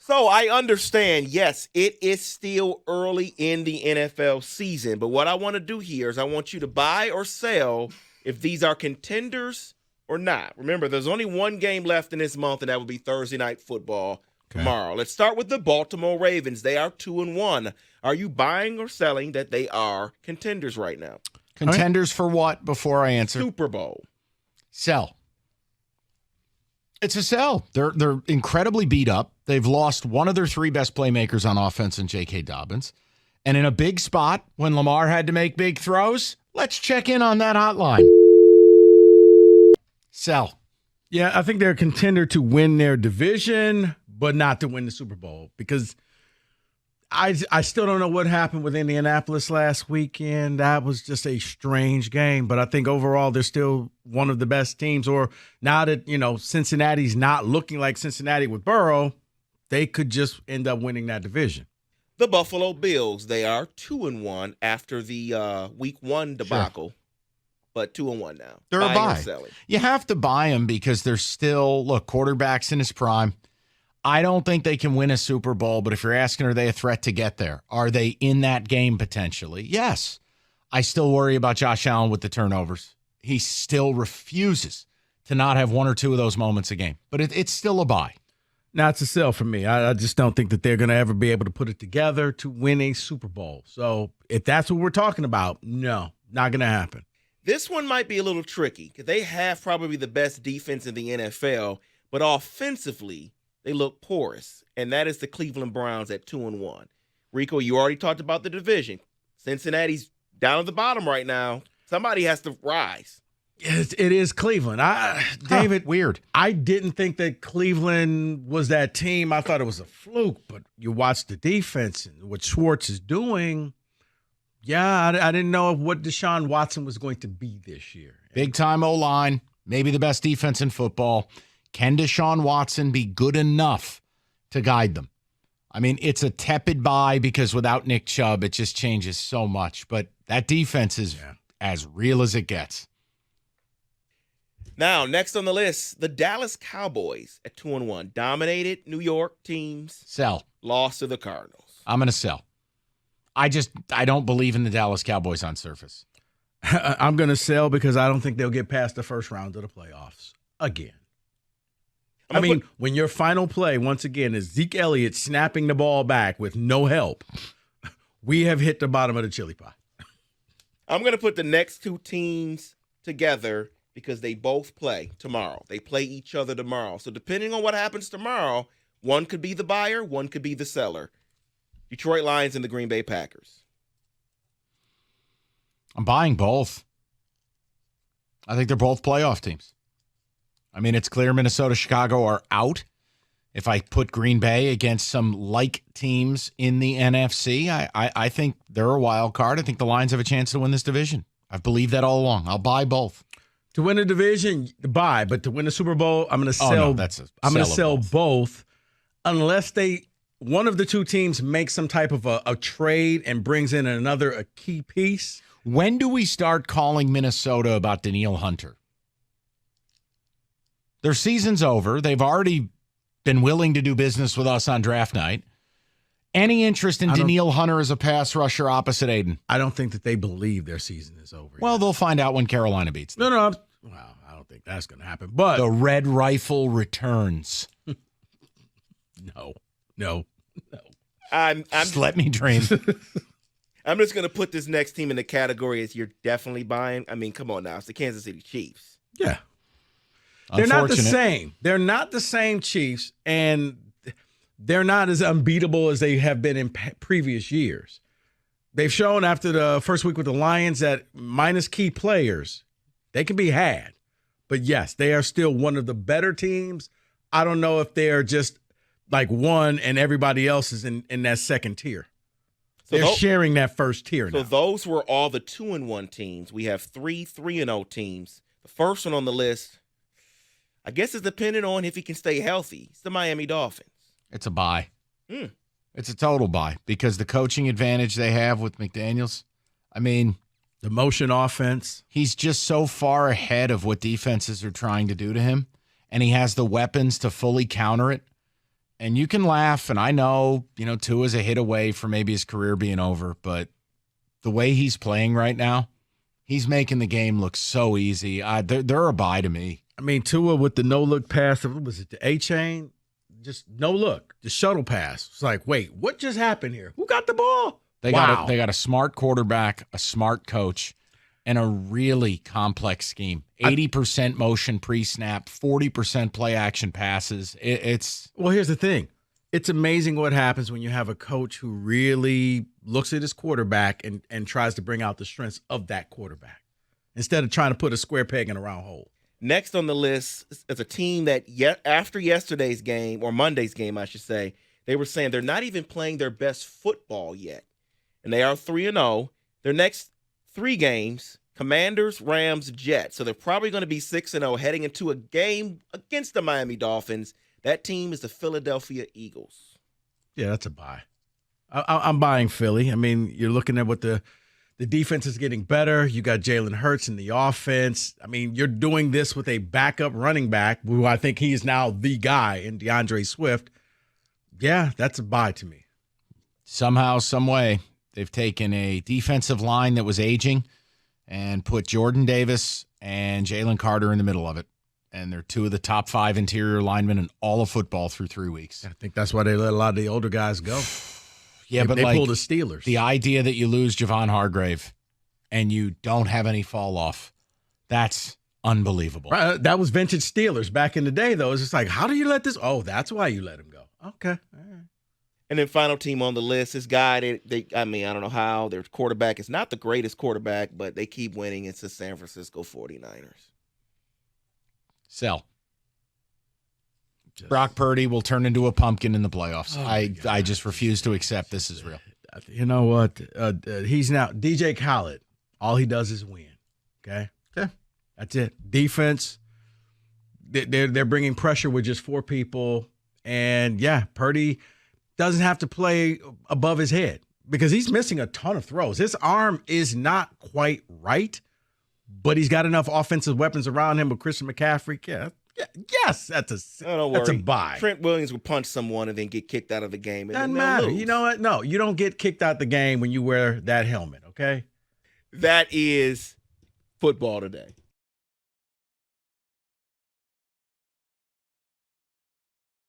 So I understand, yes, it is still early in the NFL season, but what I want to do here is I want you to buy or sell if these are contenders or not. Remember, there's only one game left in this month, and that will be Thursday Night Football tomorrow. Let's start with the Baltimore Ravens. They are 2-1. Are you buying or selling that they are contenders right now? Contenders for what before I answer? Super Bowl. Sell. It's a sell. They're incredibly beat up. They've lost one of their three best playmakers on offense in J.K. Dobbins. And in a big spot when Lamar had to make big throws, let's check in on that hotline. Sell. Yeah, I think they're a contender to win their division, but not to win the Super Bowl because I still don't know what happened with Indianapolis last weekend. That was just a strange game, but I think overall they're still one of the best teams. Or now that, Cincinnati's not looking like Cincinnati with Burrow, they could just end up winning that division. The Buffalo Bills, they are 2-1 after the week 1 debacle. Sure. But 2-1 now. They're a buy. You have to buy them because they're still, quarterback's in his prime. I don't think they can win a Super Bowl, but if you're asking, are they a threat to get there? Are they in that game potentially? Yes. I still worry about Josh Allen with the turnovers. He still refuses to not have one or two of those moments a game, but it's still a buy. Now, it's a sell for me. I just don't think that they're going to ever be able to put it together to win a Super Bowl. So if that's what we're talking about, no, not going to happen. This one might be a little tricky because they have probably the best defense in the NFL, but offensively, they look porous, and that is the Cleveland Browns at 2-1. Rico, you already talked about the division. Cincinnati's down at the bottom right now. Somebody has to rise. It is Cleveland. David, weird. I didn't think that Cleveland was that team. I thought it was a fluke, but you watch the defense and what Schwartz is doing. Yeah, I didn't know what Deshaun Watson was going to be this year. Big-time O-line, maybe the best defense in football. Can Deshaun Watson be good enough to guide them? I mean, it's a tepid buy because without Nick Chubb, it just changes so much. But that defense is as real as it gets. Now, next on the list, the Dallas Cowboys at 2-1. Dominated New York teams. Sell. Lost to the Cardinals. I'm going to sell. I don't believe in the Dallas Cowboys on surface. I'm going to sell because I don't think they'll get past the first round of the playoffs again. When your final play, once again, is Zeke Elliott snapping the ball back with no help, we have hit the bottom of the chili pie. I'm going to put the next two teams together because they both play tomorrow. They play each other tomorrow. So depending on what happens tomorrow, one could be the buyer, one could be the seller. Detroit Lions and the Green Bay Packers. I'm buying both. I think they're both playoff teams. I mean, it's clear Minnesota, Chicago are out. If I put Green Bay against some like teams in the NFC, I think they're a wild card. I think the Lions have a chance to win this division. I've believed that all along. I'll buy both. To win a division, buy. But to win a Super Bowl, I'm going to sell. Oh, no, I'm going to sell both unless one of the two teams makes some type of a trade and brings in a key piece. When do we start calling Minnesota about Danielle Hunter? Their season's over. They've already been willing to do business with us on draft night. Any interest in Danielle Hunter as a pass rusher opposite Aiden? I don't think that they believe their season is over. Well, they'll find out when Carolina beats them. No. Well, I don't think that's going to happen. But the red rifle returns. No. Just let me dream. I'm just going to put this next team in the category as you're definitely buying. I mean, come on now. It's the Kansas City Chiefs. Yeah. They're not the same. They're not the same Chiefs, and they're not as unbeatable as they have been in previous years. They've shown after the first week with the Lions that minus key players, they can be had. But, yes, they are still one of the better teams. I don't know if they're just like one and everybody else is in that second tier. So they're sharing that first tier now. So those were all the 2-1 teams. We have 3 3-0 teams. The first one on the list, I guess it's dependent on if he can stay healthy. It's the Miami Dolphins. It's a buy. It's a total buy because the coaching advantage they have with McDaniels, I mean, the motion offense. He's just so far ahead of what defenses are trying to do to him, and he has the weapons to fully counter it. And you can laugh, and I know, Tua's a hit away from maybe his career being over, but the way he's playing right now, he's making the game look so easy. They're a buy to me. I mean, Tua with the no-look pass, what was it, the A-chain? Just no look, the shuttle pass. It's like, wait, what just happened here? Who got the ball? They got a smart quarterback, a smart coach, and a really complex scheme. 80% motion pre-snap, 40% play-action passes. Well, here's the thing. It's amazing what happens when you have a coach who really looks at his quarterback and tries to bring out the strengths of that quarterback instead of trying to put a square peg in a round hole. Next on the list is a team that after yesterday's game, or Monday's game, I should say, they were saying they're not even playing their best football yet. And they are 3-0. Their next 3 games, Commanders, Rams, Jets. So they're probably going to be 6-0 heading into a game against the Miami Dolphins. That team is the Philadelphia Eagles. Yeah, that's a buy. I'm buying Philly. I mean, you're looking at what the defense is getting better. You got Jalen Hurts in the offense. I mean, you're doing this with a backup running back, who I think he is now the guy in DeAndre Swift. Yeah, that's a buy to me. Somehow, some way, they've taken a defensive line that was aging and put Jordan Davis and Jalen Carter in the middle of it. And they're 2 of the top 5 interior linemen in all of football through 3 weeks. I think that's why they let a lot of the older guys go. Yeah, but they pulled the Steelers. The idea that you lose Javon Hargrave and you don't have any fall off, that's unbelievable. Right, that was vintage Steelers back in the day, though. It's just like, how do you let this? Oh, that's why you let him go. Okay. All right. And then final team on the list, this guy, I don't know how. Their quarterback is not the greatest quarterback, but they keep winning. It's the San Francisco 49ers. Sell. Brock Purdy will turn into a pumpkin in the playoffs. I just refuse to accept this is real. You know what? He's now DJ Khaled. All he does is win. Okay? That's it. Defense, they're bringing pressure with just 4 people. And, yeah, Purdy doesn't have to play above his head because he's missing a ton of throws. His arm is not quite right, but he's got enough offensive weapons around him with Christian McCaffrey. Yes, that's a buy. Trent Williams will punch someone and then get kicked out of the game. Doesn't matter. Lose. You know what? No, you don't get kicked out the game when you wear that helmet, okay? That is football today.